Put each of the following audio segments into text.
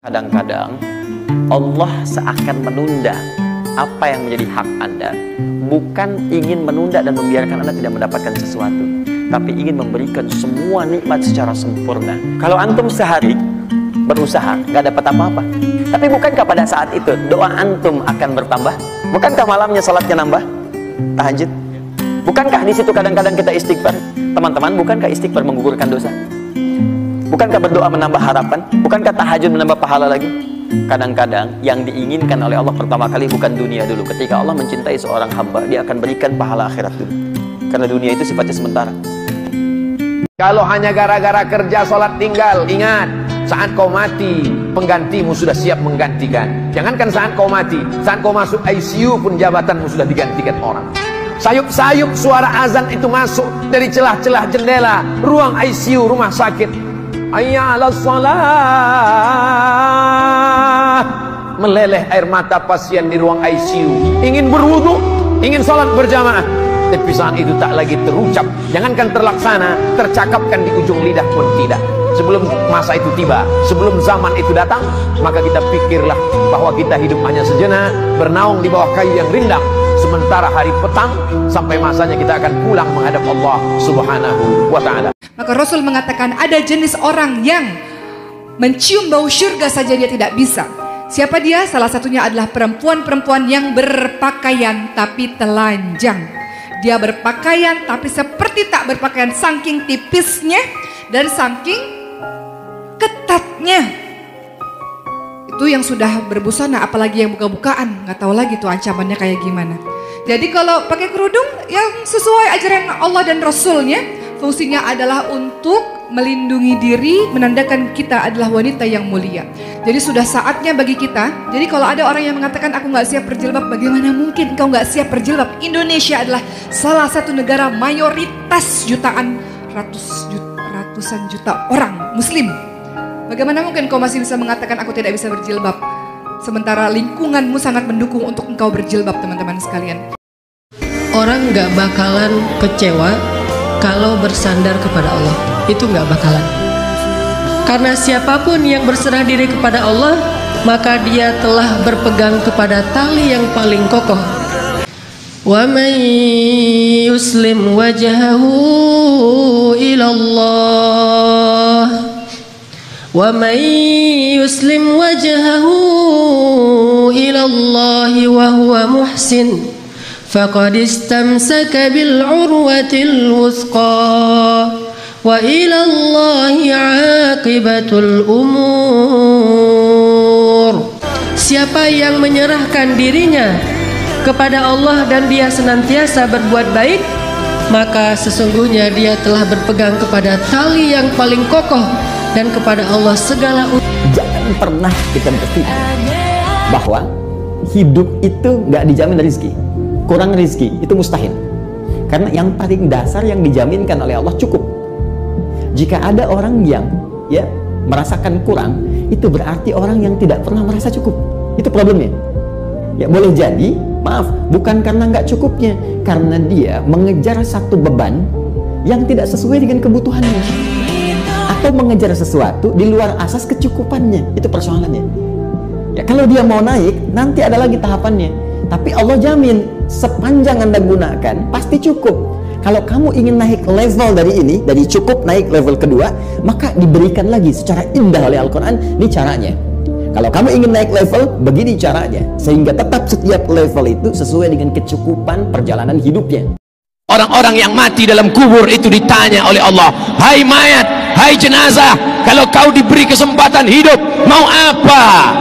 Kadang-kadang Allah seakan menunda apa yang menjadi hak Anda, bukan ingin menunda dan membiarkan Anda tidak mendapatkan sesuatu, tapi ingin memberikan semua nikmat secara sempurna. Kalau antum sehari berusaha nggak dapat apa-apa, tapi bukankah pada saat itu doa antum akan bertambah? Bukankah malamnya salatnya nambah, tahajud? Bukankah di situ kadang-kadang kita istighfar? Teman-teman, bukankah istighfar menggugurkan dosa? Bukankah berdoa menambah harapan? Bukankah tahajud menambah pahala lagi? Kadang-kadang yang diinginkan oleh Allah pertama kali bukan dunia dulu. Ketika Allah mencintai seorang hamba, Dia akan berikan pahala akhirat dulu. Karena dunia itu sifatnya sementara. Kalau hanya gara-gara kerja sholat tinggal, ingat, saat kau mati, penggantimu sudah siap menggantikan. Jangankan saat kau mati, saat kau masuk ICU pun jabatanmu sudah digantikan orang. Sayup-sayup suara azan itu masuk dari celah-celah jendela ruang ICU rumah sakit. Hayya 'alas shalah. Meleleh air mata pasien di ruang ICU, ingin berwudu, ingin sholat berjamaah, tapi saat itu tak lagi terucap. Jangankan terlaksana, tercakapkan di ujung lidah pun tidak. Sebelum masa itu tiba, sebelum zaman itu datang, maka kita pikirlah bahwa kita hidup hanya sejenak, bernaung di bawah kayu yang rindang. Sementara hari petang sampai masanya kita akan pulang menghadap Allah Subhanahu wa ta'ala. Maka Rasul mengatakan ada jenis orang yang mencium bau syurga saja dia tidak bisa. Siapa dia? Salah satunya adalah perempuan-perempuan yang berpakaian tapi telanjang. Dia berpakaian tapi seperti tak berpakaian, saking tipisnya dan saking ketatnya. Itu yang sudah berbusana, apalagi yang buka-bukaan, nggak tahu lagi tuh ancamannya kayak gimana. Jadi kalau pakai kerudung yang sesuai ajaran Allah dan Rasulnya, fungsinya adalah untuk melindungi diri, menandakan kita adalah wanita yang mulia. Jadi sudah saatnya bagi kita. Jadi kalau ada orang yang mengatakan aku nggak siap berjilbab, bagaimana mungkin engkau nggak siap berjilbab? Indonesia adalah salah satu negara mayoritas jutaan, ratusan juta orang Muslim. Bagaimana mungkin kau masih bisa mengatakan aku tidak bisa berjilbab, sementara lingkunganmu sangat mendukung untuk engkau berjilbab, teman-teman sekalian. Orang gak bakalan kecewa kalau bersandar kepada Allah. Itu gak bakalan. Karena siapapun yang berserah diri kepada Allah, maka dia telah berpegang kepada tali yang paling kokoh. Wa man yuslim wajhahu ilallah, wa man yuslim wajhahu ilallahi wa huwa muhsin faqad istamsaka bil urwatil wuthqa wa ilallahi aqibatul umur. Siapa yang menyerahkan dirinya kepada Allah dan dia senantiasa berbuat baik, maka sesungguhnya dia telah berpegang kepada tali yang paling kokoh dan kepada Allah segala. Jangan pernah kita berpikir bahwa hidup itu nggak dijamin rezeki, kurang rezeki itu mustahil. Karena yang paling dasar yang dijaminkan oleh Allah cukup. Jika ada orang yang merasakan kurang, itu berarti orang yang tidak pernah merasa cukup. Itu problemnya. Ya boleh jadi, maaf, bukan karena nggak cukupnya, karena dia mengejar satu beban yang tidak sesuai dengan kebutuhannya, atau mengejar sesuatu di luar asas kecukupannya. Itu persoalannya. Ya kalau dia mau naik, nanti ada lagi tahapannya. Tapi Allah jamin sepanjang Anda gunakan pasti cukup. Kalau kamu ingin naik level dari ini, dari cukup naik level kedua, maka diberikan lagi secara indah oleh Al-Quran. Ini caranya. Kalau kamu ingin naik level, begini caranya. Sehingga tetap setiap level itu sesuai dengan kecukupan perjalanan hidupnya. Orang-orang yang mati dalam kubur itu ditanya oleh Allah, hai mayat, hai jenazah, kalau kau diberi kesempatan hidup, mau apa?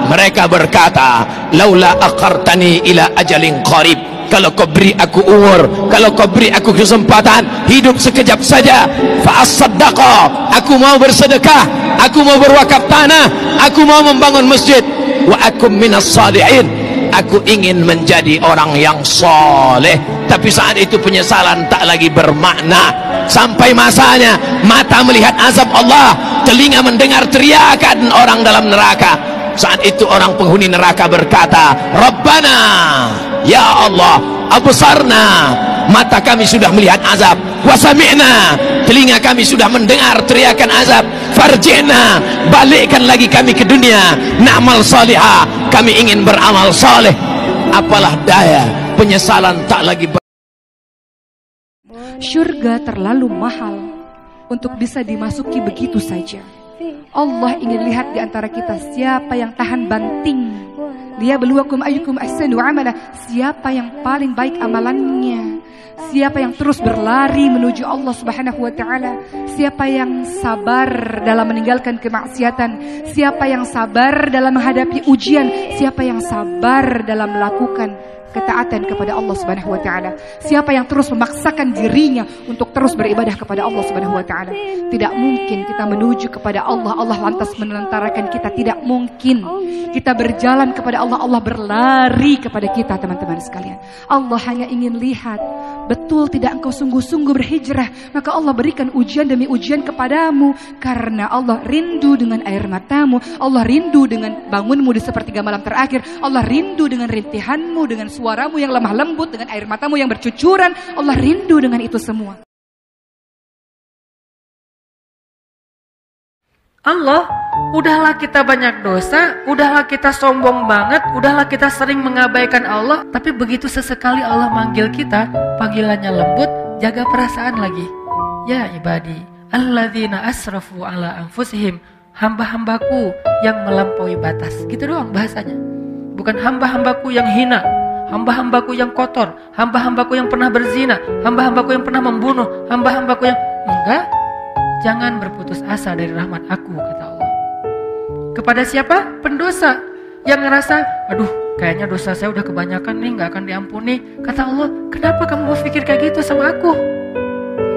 Mereka berkata, laula aqartani ila ajalin qarib. Kalau kau beri aku umur, kalau kau beri aku kesempatan hidup sekejap saja, fa as-saddaqa, aku mau bersedekah, aku mau berwakaf tanah, aku mau membangun masjid, wa akum minas salihin, aku ingin menjadi orang yang soleh. Tapi saat itu penyesalan tak lagi bermakna. Sampai masanya mata melihat azab Allah, telinga mendengar teriakan orang dalam neraka. Saat itu orang penghuni neraka berkata, Rabbana, ya Allah, absarna, mata kami sudah melihat azab, wasami'na, telinga kami sudah mendengar teriakan azab, farji'na, balikkan lagi kami ke dunia, na'mal salihah, kami ingin beramal saleh. Apalah daya, penyesalan tak lagi Syurga terlalu mahal untuk bisa dimasuki begitu saja. Allah ingin lihat di antara kita siapa yang tahan banting. Liyabluwakum ayyukum ahsanu amala. Siapa yang paling baik amalannya. Siapa yang terus berlari menuju Allah Subhanahu wa taala. Siapa yang sabar dalam meninggalkan kemaksiatan. Siapa yang sabar dalam menghadapi ujian. Siapa yang sabar dalam melakukan ketaatan kepada Allah Subhanahu wa taala. Siapa yang terus memaksakan dirinya untuk terus beribadah kepada Allah Subhanahu wa taala. Tidak mungkin kita menuju kepada Allah, Allah lantas menentarakan kita. Tidak mungkin. Kita berjalan kepada Allah, Allah berlari kepada kita, teman-teman sekalian. Allah hanya ingin lihat, betul tidak engkau sungguh-sungguh berhijrah, maka Allah berikan ujian demi ujian kepadamu. Karena Allah rindu dengan air matamu, Allah rindu dengan bangunmu di sepertiga malam terakhir, Allah rindu dengan rintihanmu, dengan suaramu yang lemah lembut, dengan air matamu yang bercucuran. Allah rindu dengan itu semua. Allah, udahlah kita banyak dosa, udahlah kita sombong banget, udahlah kita sering mengabaikan Allah, tapi begitu sesekali Allah manggil kita, panggilannya lembut, jaga perasaan lagi. Ya ibadi, alladzina asrafu ala anfusihim, hamba-hambaku yang melampaui batas. Gitu doang bahasanya. Bukan hamba-hambaku yang hina, hamba-hambaku yang kotor, hamba-hambaku yang pernah berzina, hamba-hambaku yang pernah membunuh, hamba-hambaku yang... Enggak. Jangan berputus asa dari rahmat aku, kata Allah. Kepada siapa? Pendosa yang ngerasa, aduh kayaknya dosa saya udah kebanyakan nih, gak akan diampuni. Kata Allah, kenapa kamu berpikir kayak gitu sama aku?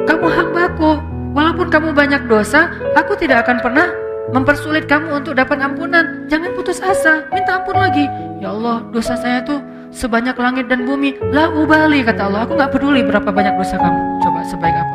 Kamu hambaku, walaupun kamu banyak dosa, aku tidak akan pernah mempersulit kamu untuk dapat ampunan. Jangan putus asa, minta ampun lagi. Ya Allah, dosa saya tuh sebanyak langit dan bumi. La ubali, kata Allah, aku gak peduli berapa banyak dosa kamu. Coba sebaik apa